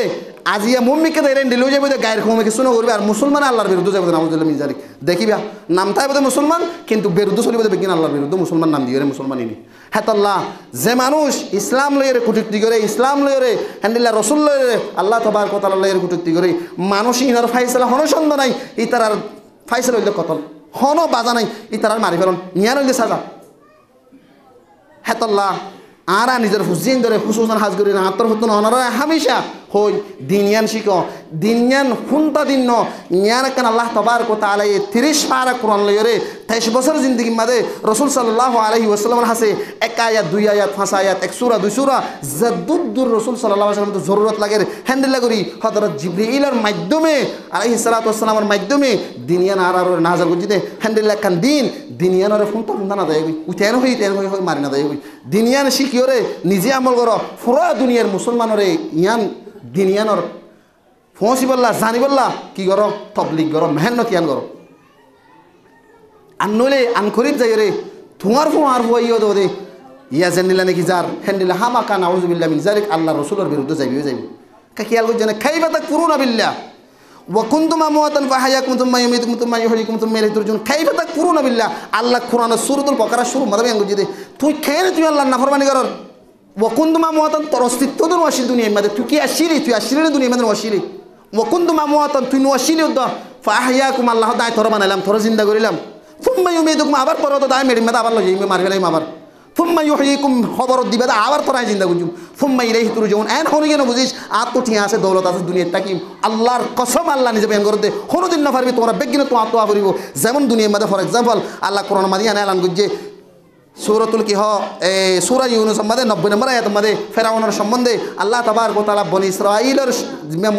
আজিয়া মুম্মিকে ধরে দিলেও যাবে গায়ের ক্ষমে কিছু না করবে আর মুসলমান আল্লাহর বিরুদ্ধে যাবে নাউজুবিল্লাহ মিন জালিক দেখিবা নাম তাই বোধ মুসলমান কিন্তু বিরুদ্ধে চলিবে বেগিন আল্লাহর বিরুদ্ধে মুসলমান নাম দিয়ে মুসলমানই নেই হাতাল্লাহ যে মানুষ ইসলাম লইরে কুটুক্তি করে ইসলাম লইরে হ্যান্ডিল্লা রসুল লইরে আল্লাহ তাবারক ওয়া তাআলা লইরে কুটুক্তি করে মানুষ ইনার ফাইসলা হন সন্দেহ নাই ইতার ফাইসলা হইলে কতল হন বাজা নাই ইতার মারি ফেলন ইয়ার হইলে সাজা হাতাল্লাহ আরা নিজের হুসিন ধরে হুসুসান হাজগুরি না আত্মর হতো না হামেশা হই দিনিয়ান শিখো দিনিয়ান হুন্তা দিন ইয়ান কেন আল্লাহ তাবারক ওয়া তাআলা 30 পারা কোরআন লইরে 23 বছর জিন্দেগি মাঝে রাসূল সাল্লাল্লাহু আলাইহি ওয়াসাল্লামের হাসে এক আয়াত দুই আয়াত পাঁচ আয়াত এক সূরা দুই সূরা যদ্দুর রাসূল সাল্লাল্লাহু আলাইহি ওয়াসাল্লামের জরুরত লাগে হ্যান্ডেল করি হযরত জিবরাইলের মাধ্যমে আলাইহিস সালাতু ওয়াস সালামের মাধ্যমে দিনিয়ান আর নাযার গজিতে হ্যান্ডেল কান দিন দিনিয়ানের হুন্তা না দেয় উঠেন হই মারি না দেয় দিনিয়ান শিখিওরে নিজে আমল করো পুরা দুনিয়ার মুসলমানরে ইয়ান দিনিয়ানর ফসি বললা জানি বললা কি করো তবলিগ করো মেহনত ইয়ান করো আনলে আনকরিব যাই রে তোমার আর ইয়ে দে ইয়া জানিলা নাকি যার হ্যান্ডিলা হামাকা নাউজুবিল্লাহ মিন জালিক আল্লাহ রাসূলের বিরুদ্ধে যাইবে খেয়াল করছে না খাইবা তাকফুরুনা বিল্লাহ ওয়া কুনতুম আমওয়াতান ফাহায়াকুম তুম্মা ইউমীতুকুম তুম্মা ইউহয়িকুম তুম্মা ইলাইহি তুরজাউন খাইবা তাকফুরুনা বিল্লাহ আল্লাহ কোরআনের সূরাতুল বাকারা শুরু মাদাবে আঙ্গুজি দে তুই খেয়ে তুই আল্লাহর নাফরমানি করর ওয়া কুনতুম আমওয়াতান তোর অস্তিত্ব দন ওয়াশিল দুনিয়ার মধ্যে তুই কি আসিরি দুনিয়ার মধ্যে ওয়াশিলি ওয়া কুনতুম আমওয়াতান তুই ওয়াশিলি উদ্দা ফাহায়াকুম আল্লাহ দাই তোর বানাইলাম তোর জিন্দা করিলাম তুম্মা ইউমীতুকুম আবার পর তো দাই মেরি মাদা আবার লই মারি ফেলাইম আবার তুম্মা ইউহয়িকুম খবর দিবে আবার তোরাই জিন্দা গুজুম তুম্মা ইলাইহি তুরজাউন এন হনি কেন বুঝিস আর তো ঠিক আছে দৌলত আছে দুনিয়াটা কি আল্লাহর কসম আল্লাহ নিজে বেয়ান করে দে কোনদিন না পারবি তোমরা বেগিনে তো আত্মা করিব যেমন দুনিয়ার মধ্যে ফর এক্সাম্পল আল্লাহ কোরআন মাদিয়া এলান করছে সূরাতুল কি সূরা ইউনূস মধ্যে 90 নম্বর আয়াত মধ্যে ফেরাউনের সম্বন্ধে আল্লাহ তাবারক ওয়া তাআলা বনি ইসরাঈলের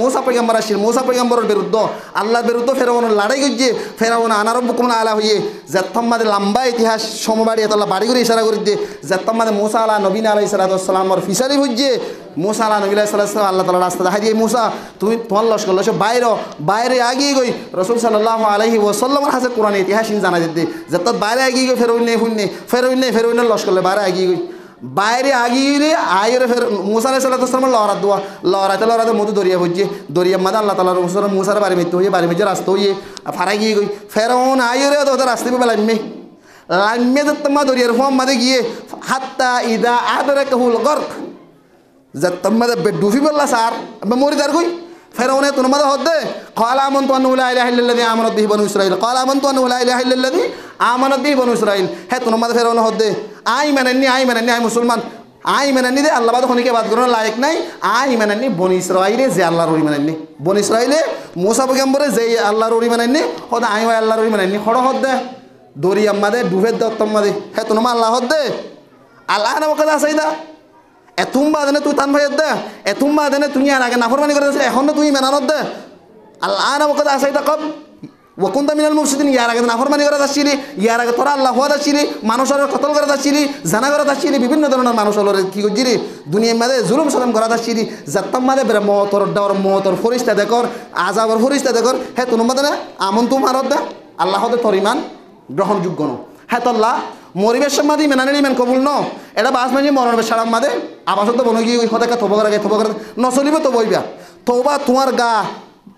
মুসা পয়গম্বর আসিল মুসা পয়গম্বরের বিরুদ্ধে আল্লাহর বিরুদ্ধে ফেরাউনের লড়াই করছে ফেরাউন আনা রব্বুকুম আলা হইয়ে জাত্তাম মধ্যে লম্বা ইতিহাস সমবাড়ি আল্লাহ বাড়ি করে ইশারা করে দিয়ে জাত্তাম মধ্যে মুসা আলা নবী আলাইহিস সালাতু ওয়াস সালামের ফিসারি হইছে মুসা আলা নবী সাল্লাল্লাহু আল্লাহ তাআলা রাস্তা দেখাই দিয়ে মুসা তুমি তোমার লস্কর লস্কর বাইরে আগিয়ে গই রাসূল সাল্লাল্লাহু আলাইহি ওয়াসাল্লামের হাতে কোরআন ইতিহাস জানা যেতে যে তোর বাইরে আগিয়ে গই ফেরোইনে লস্করলে বাইরে আগিয়ে গই বাইরে আগিয়ে আইরে ফের মুসা আলাইহিস সালাম লড়াতে মতো দরিয়া বুঝছে দরিয়ার মাঝে আল্লাহ তাআলা মুসার বাড়ি মৃত্যু হয়ে বাড়ি মধ্যে রাস্তা হয়ে ফারা গিয়ে গই ফেরাউন আইরে তো রাস্তা পেয়ে লাইমে তোমার দরিয়ার ফোম মাঝে গিয়ে হাত্তা ইদা আদরাকাহুল গরক তোমাদের ডুবি বললা স্যার মরি তার কই ফেরাউনে তোমাদের হদ্দে ক্বালা আমানতু আন্নাহু লা ইলাহা ইল্লাল্লাযী আমানাত বিহি বানু ইসরাঈল ক্বালা আমানতু আন্নাহু লা ইলাহা ইল্লাল্লাযী আমানাত বিহি বানু ইসরাঈল হে তোমাদের ফেরাউনে হদ্দে আই মানেননি আই মুসলমান আই মানেননি দে আল্লাহ বাদ খনিকে বাদ করার লায়ক নাই আই মানেননি বনি ইসরাঈলে যে আল্লাহর ওলি মানেননি বনি ইসরাঈলে মুসা পয়গম্বরে যে আল্লাহর ওলি মানেননি হদ আই ওই আল্লাহর ওলি মানেননি হড় হদ্দে দরিয়ার মাঝে ডুবের দত্তম মাঝে হে তোমার আল্লাহ হদ্দে আল্লাহ না বকা আসাইদা এতুম বাদনে তুই তান ভাই দে এতুম বাদনে তুই আর আগে নাফরমানি করে দিছিস এখন তুই মেনানত দে আল্লাহ না বকা আসাইদা কব ওয়াকুনতা মিনাল মুফসিদিন ইয়ার আগে নাফরমানি করে যাচ্ছিলি ইয়ার আগে তোরা আল্লাহ হওয়া যাচ্ছিলি মানুষের কতল করে যাচ্ছিলি জানা করে যাচ্ছিলি বিভিন্ন ধরনের মানুষ হলো কি করছিলি দুনিয়ার মাঝে জুলুম সালাম করা যাচ্ছিলি যাত্তাম মাঝে বেড়ে মতর ফরিস্তা দেখর আজাবর ফরিস্তা দেখর হে তোমার মাঝে আমন তুম হারত দে আল্লাহ হতে তোর ইমান গ্রহণযোগ্য ন হ্যাঁ তল্লা মরিবেশ মাদি মেনানি ইমান কবুল ন এটা বাস মাঝে মরণবে সারাম মাদে আবাস তো বনে গিয়ে ওই হতাকা থব করে নচলিব তো বইবা তোবা তোমার গা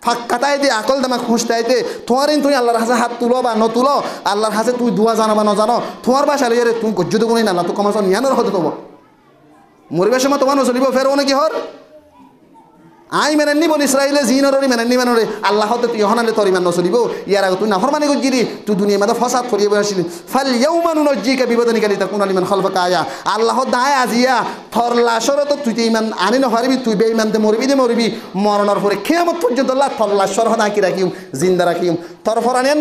ফাঁক কাটাইতে আকল দামা খুঁজতে তোমার তুই আল্লাহর হাসে হাত তুলো বা নতুলো আল্লাহর হাসে তুই দুয়া জানো বা নজানো তোমার বাসা লিয়ে তুমি গজ্জুদ গুণই না তো কমাস নিয়ানোর হতে তব মরিবেশ মা তোমার নচলিব ফের ওনে কি হর আই মেনেননি বন ইসরাইলে জিনরি মেনেননি মেনরে আল্লাহ হতে তুই হনালে তোর ইমান নচলিব ইয়ার আগে তুই নাফরমানি করছিলি তুই দুনিয়ার মাঝে ফসাদ করিয়ে বসিলি ফাল ইয়াউমা নুনজ্জিকা বিবদনিকা লিতাকুনা লিমান খালফাকা আয়া আল্লাহ দায় আজিয়া থর লাশর তো তুই ইমান আনি নহারিবি তুই বেঈমানতে মরবি মরণের পরে কিয়ামত পর্যন্ত আল্লাহ থর লাশর হদা কি রাখিম জিন্দা রাখিম তোর ফরানিয়ান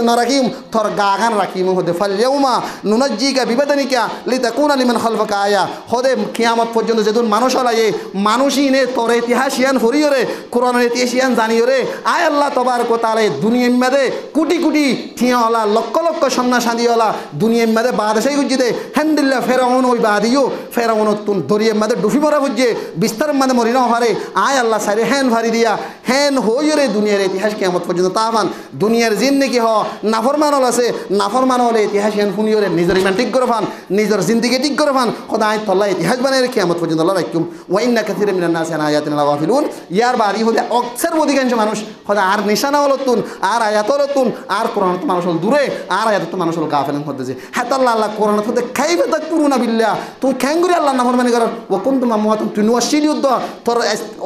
নরাকিম তোর গাগান রাখিম হদে ফাল ইয়াউমা নুনজ্জিকা বিবদনিকা লিতাকুনা লিমান খালফাকা আয়া হদে কিয়ামত পর্যন্ত যেদিন মানুষ হলায়ে মানুষই নে তোর ইতিহাস ফরিয়রে কোরআনের ইতিহাসিয়ান জানিয়রে আয় আল্লাহ তবারক ওয়া তাআলা দুনিয়ার মধ্যে কোটি কোটি ঠিয়াওয়ালা লক্ষ লক্ষ সন্ন্যাসাদিওয়ালা দুনিয়ার মধ্যে বাদশাহী গুজিদে হামদুলিল্লাহ ফেরাউন ওই বাদিও ফেরাউন তুন দরিয়ার মধ্যে ডুবি মরা বুঝে বিস্তারের মধ্যে মরি না হারে আয় আল্লাহ সারে হ্যান ভারি দিয়া হ্যান হইরে দুনিয়ার ইতিহাস কিয়ামত পর্যন্ত তামান দুনিয়ার জিন নাকি হ নাফরমান আছে নাফরমান হলে ইতিহাসিয়ান শুনিয়রে নিজের ইমান ঠিক করে ফান নিজের জিন্দিগি ঠিক করে ফান খোদা আয় তল্লা ইতিহাস বানায় কিয়ামত পর্যন্ত আল্লাহ রাখুম ওয়া ইন্না কাসীরাম মিনান নাসি আন আয়াতিনা লাগাফিলুন ইয়ার বাড়ি হলে অক্সের অধিকাংশ মানুষ হলে আর নিশানা হলতুন আর আয়াত হলতুন আর কোরআন তো মানুষ হল দূরে আর আয়াত তো মানুষ হল গাফেলেন হতে যে হ্যাঁ আল্লাহ আল্লাহ কোরআন হতে খাইবে তাক পুরুনা বিল্লাহ তুই খ্যাঙ্গুরি আল্লাহ নাফরমানি করার ও কোন তোমার মহাতুম তুই নশীল যুদ্ধ তোর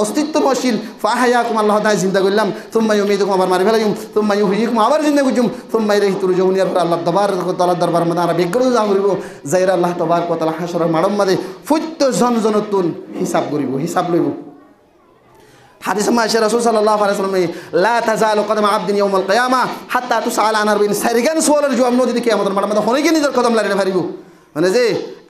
অস্তিত্ব নশীল ফাহায়াকুম আল্লাহ দায় চিন্তা করলাম তুম্মাই উমিদুকুম আবার মারি ফেলাইম তুম্মাই হুইকুম আবার চিন্তা করছুম তুম্মাই রেহি তুর যৌনিয়ার পর আল্লাহ দবার তালার দরবার মধ্যে আমরা বিজ্ঞ যা করিব যাইরা আল্লাহ তবার কতলা হাসরের মাড়ম মাঝে ফুত্য জনজনতুন হিসাব করিব হিসাব লইব হাদিস মাসে রাসূল সাল্লাল্লাহু আলাইহি ওয়াসাল্লাম লা তাজালু কদম আবদিন ইয়াউমাল কিয়ামা হাত্তা তুসআল আন আরবিন সারিগান সোয়ালের জবাব নদীতে কিয়ামতের মাঠে মধ্যে হনে কি নিজের কদম লাগাইতে পারিব মানে যে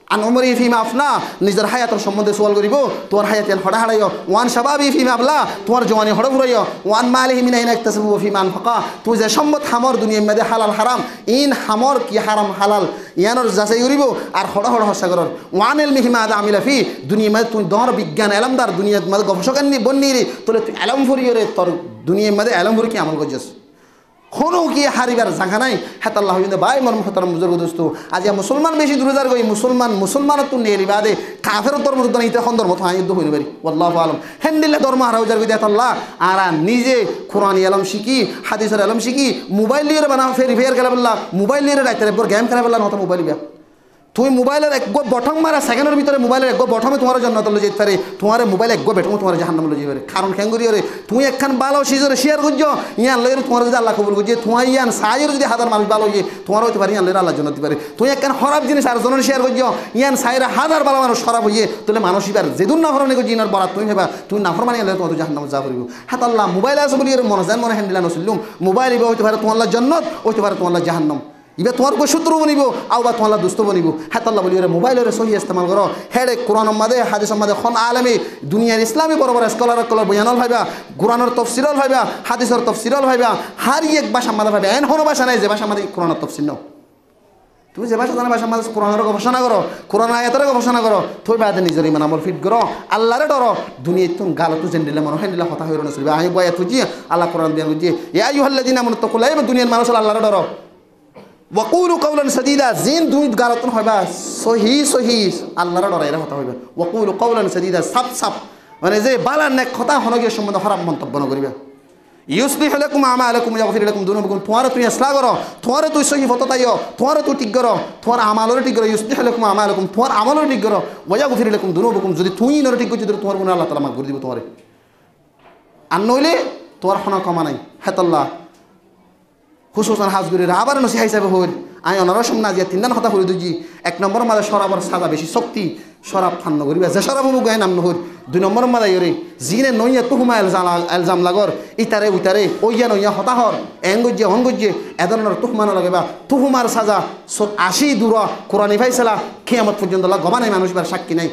আন উমরি ফিমা আফনা নিজের হায়াতের সম্বন্ধে সোয়াল করিব তোর হায়াত হড়া হারাইও ওয়ান শাবাবি ফিমা আবলা তোমার জওয়ানি হড়া ফুরাইও ওয়ান মালিহি মিন আইনা ইকতাসাবু ফিমা আনফাকা তুই যে সম্পদ হামর দুনিয়ার মধ্যে হালাল হারাম ইন হামর কি হারাম হালাল ইয়ানোর যাচাই করিব আর হড়া হড়া হসা করর ওয়ান ইলমি মা আমিলা ফি দুনিয়ার মধ্যে তুই দর বিজ্ঞান এলমদার দুনিয়ার মধ্যে গবেষকান্নি বন্নিরি তোলে তুই এলম ফুরিয়রে তোর দুনিয়ার মধ্যে এলম ফুরি কি আমল করছিস কোনো কি হারিবার জায়গা নাই হ্যাঁ আল্লাহ বাই মরম খতরম বুজুর্গ দোস্ত আজ মুসলমান বেশি দূরে গই মুসলমান তো নেই বাদে কাফের ধর্ম যুদ্ধ ইতে এখন ধর্ম যুদ্ধ হইতে পারি আল্লাহ আলম হ্যান্ডিলে ধর্ম হারা যার গই আল্লাহ আর নিজে কোরআনি আলম শিখি হাদিসের আলম শিখি মোবাইল লিয়ে বানা ফের খেলা বললা মোবাইল লিয়ে রাইতে গেম খেলা বললা নত মোবাইল বিয়া তুই মোবাইলের এক বটম মারা সেকেন্ডের ভিতরে মোবাইলের এক বটমে তোমার জন্য তলে যেতে পারে তোমার মোবাইল এক বেটমো তোমার জাহান্নাম লয়ে যেতে পারে কারণ খেঙ্গুরিয়রে তুই একখান ভালো সিজরে শেয়ার করছ ইয়ান লয়ের তোমার যদি আল্লাহ কবুল করছে তোমার ইয়ান সাইয়ের যদি হাজার মানুষ ভালো ইয়ে তোমার হইতে পারে ইয়ান লয়ের আল্লাহ জন্য দিতে পারে তুই একখান খারাপ জিনিস আর জনের শেয়ার করছ ইয়ান সাইয়ের হাজার ভালো মানুষ খারাপ হইয়ে তাহলে মানুষ এবার যেদুন নাফরমানি করছি ইনার বরাত তুমি হেবা তুই নাফরমানি আল্লাহ তোমার জাহান্নাম যা করিব হ্যাঁ আল্লাহ মোবাইল আছে বলি মনে যায় মনে হ্যান্ডিলা নসিলুম মোবাইল ইবা হইতে পারে তোমার জান্নাত হইতে পারে তোমার জাহান্নাম ইবে তোমার গো শত্রু বনিব আও বা তোমার দুস্থ বনিব হ্যাঁ আল্লাহ বলি মোবাইলের সহি ইস্তেমাল করো হেডে কোরআন মাদে হাদিস মাদে খন আলমী দুনিয়ার ইসলামী বরাবর স্কলার বয়ানল ভাইবা কোরআনের তফসিরল ভাইবা হাদিসের তফসিরল ভাইবা হার এক ভাষা মাদে ভাইবা এন হনো ভাষা নাই যে ভাষা মাদে কোরআনের তফসির নাও তুমি যে ভাষা জানা ভাষা মাঝে কোরআনের গবেষণা করো, কোরআন আয়াতের গবেষণা করো, তুই বাদে নিজের ইমান আমল ফিট করো, আল্লাহরে ডরো। দুনিয়া তুমি গালো তো জেন দিলে মনে হয় দিলে কথা হইল না চলবে। আমি বয়া তুই আল্লাহ কোরআন দিয়ে বুঝিয়ে ইয়া আইয়ুহাল্লাযীনা আমানু তাকুল্লাহ, দুনিয়ার মানুষ আল্লাহরে ডরো। ওয়াকুলু কাওলান সাদীদা, জিন দুই গালাতুন হইবা সহি সহি আল্লাহরে ডরো, এরা কথা হইবা। ওয়াকুলু কাওলান সাদীদা, সাপ সাপ মানে যে বালার নেক কথা হনগিয়ে সম্বন্ধে খারাপ মন্তব্য না করিবা। ইউসলিহু লাকুম আমালাকুম ইয়াগফির লাকুম যুনুবাকুম, তোমারে তুই ইসলাহ করো, তোমারে তুই সহি ফতো তাইও, তোমারে তুই ঠিক করো, তোমার আমালরে ঠিক করো। ইউসলিহু লাকুম আমালাকুম, তোমার আমলরে ঠিক করো। ওয়া ইয়াগফির লাকুম যুনুবাকুম, যদি তুই নরে ঠিক করছিস তোমার গুনাহ আল্লাহ তাআলা মাফ করে দিব তোমারে। আর নইলে তোমার খনা কমা নাই। হেতাল্লাহ হুসুসান হাজগুরিরা আবার নসিহা হিসাবে হইল আমি অনারস না যে তিনদান কথা হয়ে দিচ্ছি। 1 নম্বর মাদা সরাবার সাজা বেশি শক্তি, সরাব ফান্ন করিবা যে সরাব মুখ গায়ে নাম নহর। 2 নম্বর মাদা ইরে জিনে নইয়া তুহুমা এলজাম লাগর, ইতারে উইতারে ওইয়া নইয়া হতাহর এন গজ্জে হন গজ্জে এ ধরনের তুহমানো লাগেবা। তুহুমার সাজা 80 দূর কোরআনি ফাইসালা কিয়ামত পর্যন্ত গবা নাই, মানুষ বার সাক্ষী নাই।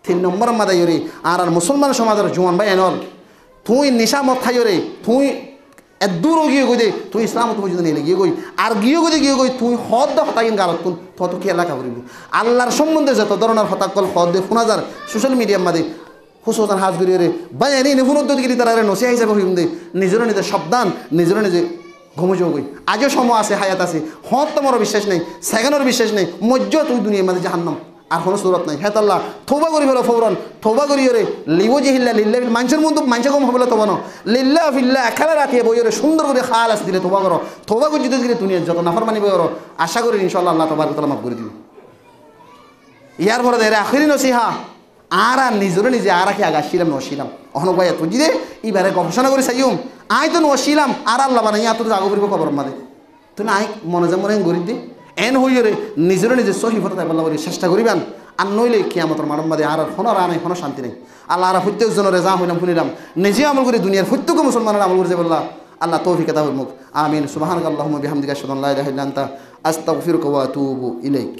3 নম্বর মাদা ইরে আর মুসলমান সমাজের জোয়ান ভাই এনল তুই নিশা মত খাইরে, তুই দূর গিয়ে গই দে তুই ইসলাম তো পর্যন্ত নিয়ে গিয়ে গই আর গিয়ে গই তুই হদ হতাকিন গালত তুন তত কি এলাকা করিব। আল্লাহর সম্বন্ধে যত ধরনের হতাকল হদ দে ফোনাজার সোশ্যাল মিডিয়ার মাঝে হুসুসান হাজগুরি রে বাইরে নিপুণগিরি তারা নসিয়া হিসাবে হইম দে নিজের নিজে সাবধান, নিজের নিজে ঘুমে গই। আজও সময় আছে, হায়াত আছে, হদ তোমার বিশ্বাস নেই, সেকেন্ডের বিশ্বাস নেই, মজ্জ তুই দুনিয়ার মাঝে জাহান্নাম আর কোনো সুরত নাই। হ্যাঁ আল্লাহ থৌবা করি ফেলো ফৌরন, থৌবা করি রে লিব যে হিল্লা লিল্লা মানুষের মধ্যে মানুষ কম হবে তো লিল্লা ফিল্লা একালে রাতিয়ে বই রে সুন্দর করে খাল আস দিলে থৌবা করো, থৌবা করে যদি দিলে দুনিয়ার যত নাফর মানি বই করো, আশা করি ইনশাল্লাহ আল্লাহ তোমার কথা মাফ করে দিবি। ইয়ার পরে দেয় আখিরি নসিহা আর নিজরে নিজে আর কি আগাছিলাম নসিলাম অহন ভাই তুই যে এবারে গবেষণা করে চাইম আই তো নসিলাম আর আল্লাহ বানাই তোর জাগো করিব খবর মাদে তুই আই মনে যা মনে গরিব দি এন হইরে নিজের নিজে সহিফতা তাই বলা চেষ্টা করিবেন। আর নইলে কিয়ামতের মাঠের মাঝে আর হনর আর নাই, হন শান্তি নেই। আল্লাহ আর প্রত্যেকজনের যা হইলাম শুনিলাম নিজে আমল করে দুনিয়ার প্রত্যেক মুসলমানের আমল করে বললা আল্লাহ তৌফিক আতা মুখ আমিন। সুবহানাকাল্লাহুম্মা বিহামদিকা আশহাদু আল্লা ইলাহা ইল্লা আনতা আস্তাগফিরুকা ওয়া আতুবু ইলাইক।